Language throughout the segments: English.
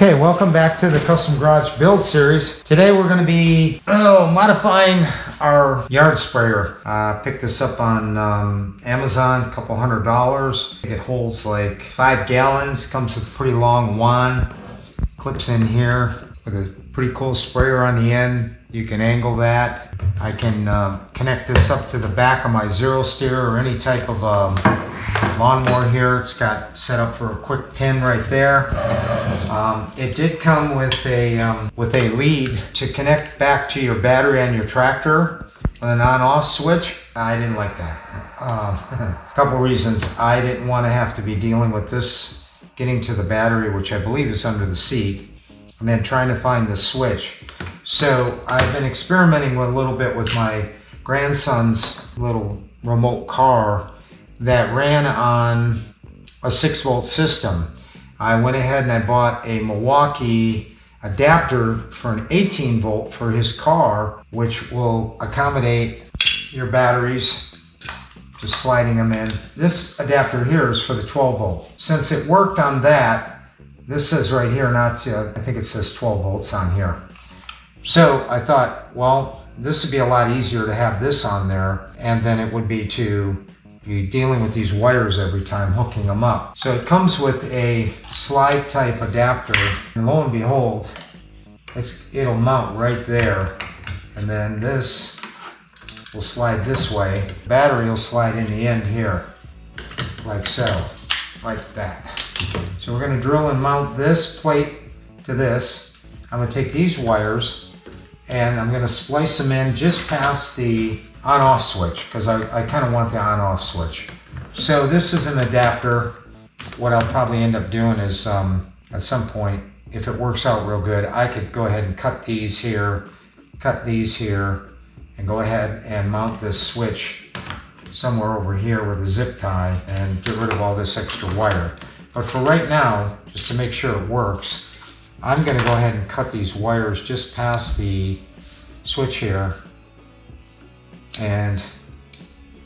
Okay, welcome back to the Custom Garage Build Series. Today we're going to be modifying our yard sprayer. Picked this up on Amazon, a couple $100. It holds like 5 gallons, comes with a pretty long wand, clips in here with a pretty cool sprayer on the end. You can angle that. I can connect this up to the back of my Zero Steer or any type of lawnmower here. It's got set up for a quick pin right there. It did come with a lead to connect back to your battery on your tractor with an on-off switch. I didn't like that. A couple reasons. I didn't want to have to be dealing with this getting to the battery, which I believe is under the seat, and then trying to find the switch. So I've been experimenting with a little bit with my grandson's little remote car that ran on a 6-volt system. I went ahead and I bought a Milwaukee adapter for an 18 volt for his car, which will accommodate your batteries, just sliding them in. This adapter here is for the 12 volt. Since it worked on that, this says right here, I think it says 12 volts on here. So I thought, well, this would be a lot easier to have this on there, and then it would be to be dealing with these wires every time, hooking them up. So it comes with a slide type adapter, and lo and behold, it'll mount right there, and then this will slide this way. Battery will slide in the end here, like so, like that. So we're going to drill and mount this plate to this. I'm going to take these wires and I'm going to splice them in just past the on-off switch, because I kind of want the on-off switch. So this is an adapter. What I'll probably end up doing is at some point, if it works out real good, I could go ahead and cut these here, and go ahead and mount this switch somewhere over here with a zip tie and get rid of all this extra wire. But for right now, just to make sure it works, I'm going to go ahead and cut these wires just past the switch here. And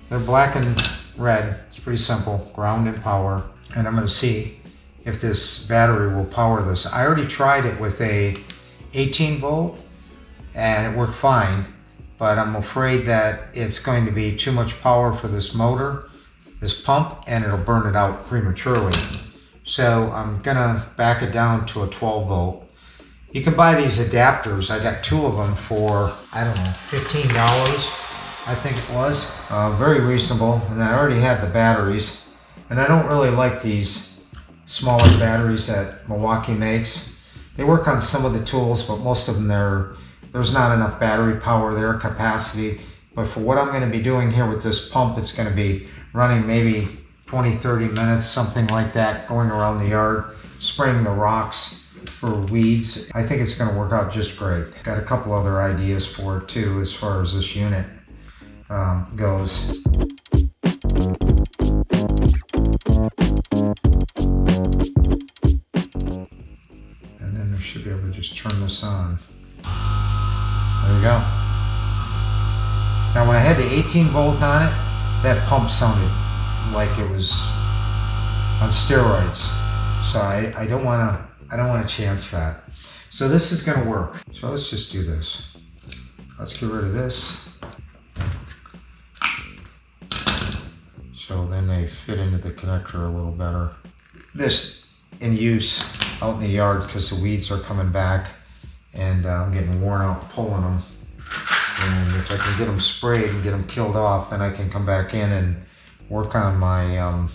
they're black and red. It's pretty simple, ground and power. And I'm going to see if this battery will power this. I already tried it with a 18 volt and it worked fine, but I'm afraid that it's going to be too much power for this motor, this pump, and it'll burn it out prematurely. So I'm gonna back it down to a 12 volt. You can buy these adapters. I got 2 of them for, I don't know, $15, I think it was. Very reasonable, and I already had the batteries. And I don't really like these smaller batteries that Milwaukee makes. They work on some of the tools, but most of them there's not enough battery power there, capacity. But for what I'm gonna be doing here with this pump, it's gonna be running maybe 20-30 minutes, something like that, going around the yard, spraying the rocks for weeds. I think it's going to work out just great. Got a couple other ideas for it too, as far as this unit goes. And then we should be able to just turn this on. There you go. Now when I had the 18 volt on it, that pump sounded like it was on steroids. So I don't want to chance that. So this is going to work. So let's just do this. Let's get rid of this. So then they fit into the connector a little better. This in use out in the yard because the weeds are coming back and I'm getting worn out pulling them. And if I can get them sprayed and get them killed off, then I can come back in and work on my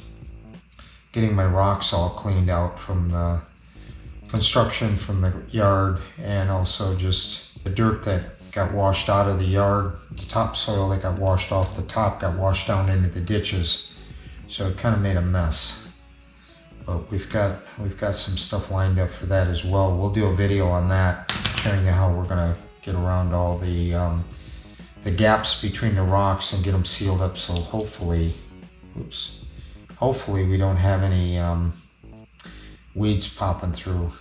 getting my rocks all cleaned out from the construction from the yard, and also just the dirt that got washed out of the yard, the topsoil that got washed off the top got washed down into the ditches, so it kind of made a mess. But we've got some stuff lined up for that as well. We'll do a video on that, showing you how we're gonna get around all the gaps between the rocks and get them sealed up, so hopefully we don't have any weeds popping through.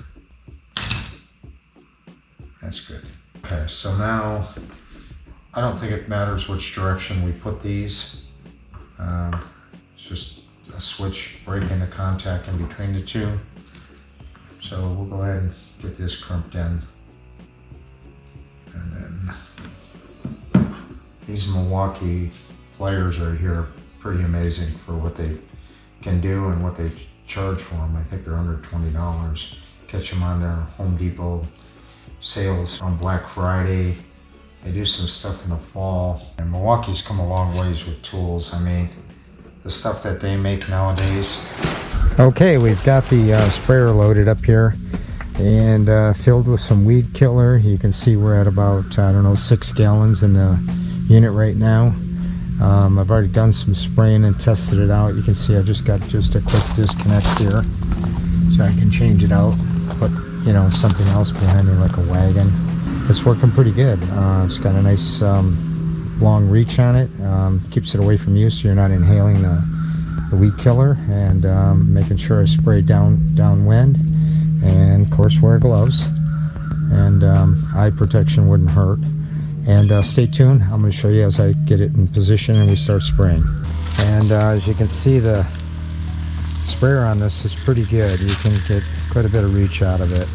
That's good. Okay, so now I don't think it matters which direction we put these. It's just a switch breaking the contact in between the two. So we'll go ahead and get this crimped in. And then these Milwaukee pliers right here are pretty amazing for what they can do and what they charge for them. I think they're under $20. Catch them on their Home Depot sales on Black Friday. They do some stuff in the fall. And Milwaukee's come a long ways with tools. I mean, the stuff that they make nowadays. Okay, we've got the sprayer loaded up here and filled with some weed killer. You can see we're at about, I don't know, 6 gallons in the unit right now. I've already done some spraying and tested it out. You can see I just got just a quick disconnect here, so I can change it out, put, you know, something else behind me like a wagon. It's working pretty good. It's got a nice long reach on it. Keeps it away from you so you're not inhaling the weed killer, and making sure I spray downwind, and of course wear gloves, and eye protection wouldn't hurt. And stay tuned, I'm going to show you as I get it in position and we start spraying. And as you can see, the sprayer on this is pretty good. You can get quite a bit of reach out of it.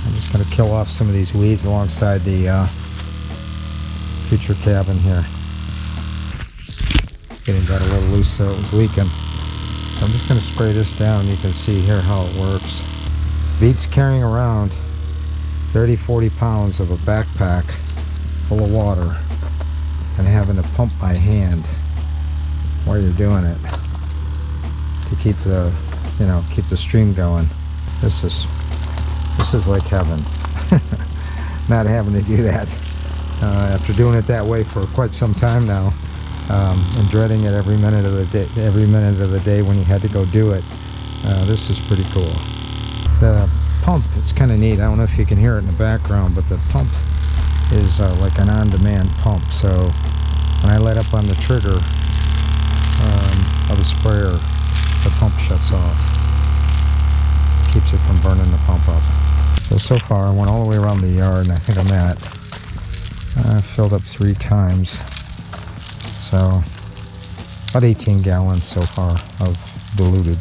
I'm just going to kill off some of these weeds alongside the future cabin here. Getting got a little loose so it was leaking. So I'm just going to spray this down. You can see here how it works. Beats carrying around 30-40 pounds of a backpack full of water and having to pump by hand while you're doing it to keep the, you know, keep the stream going. This is like heaven. Not having to do that after doing it that way for quite some time now, and dreading it every minute of the day when you had to go do it. This is pretty cool. The pump, it's kind of neat. I don't know if you can hear it in the background, but the pump is like an on-demand pump. So when I let up on the trigger of the sprayer, the pump shuts off. Keeps it from burning the pump up. So far I went all the way around the yard, and I think I'm at filled up 3 times. So about 18 gallons so far of diluted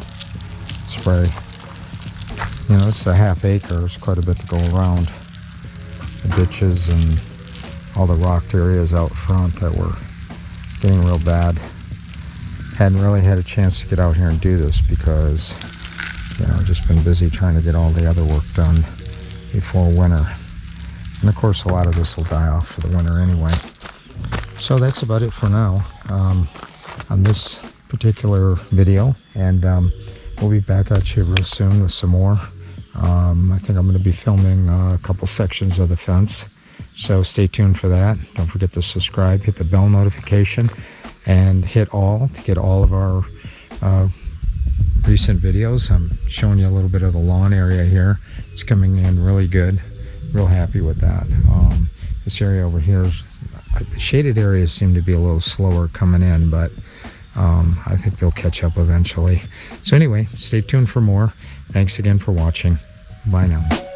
spray. You know, this is a half acre. There's quite a bit to go around. The ditches and all the rocked areas out front that were getting real bad. Hadn't really had a chance to get out here and do this because, you know, just been busy trying to get all the other work done before winter. And of course a lot of this will die off for the winter anyway. So that's about it for now on this particular video, and we'll be back at you real soon with some more. I think I'm going to be filming a couple sections of the fence, so stay tuned for that. Don't forget to subscribe, hit the bell notification, and hit all to get all of our recent videos. I'm showing you a little bit of the lawn area here. It's coming in really good. Real happy with that. This area over here, the shaded areas seem to be a little slower coming in, but I think they'll catch up eventually. So anyway, stay tuned for more. Thanks again for watching. Bye now.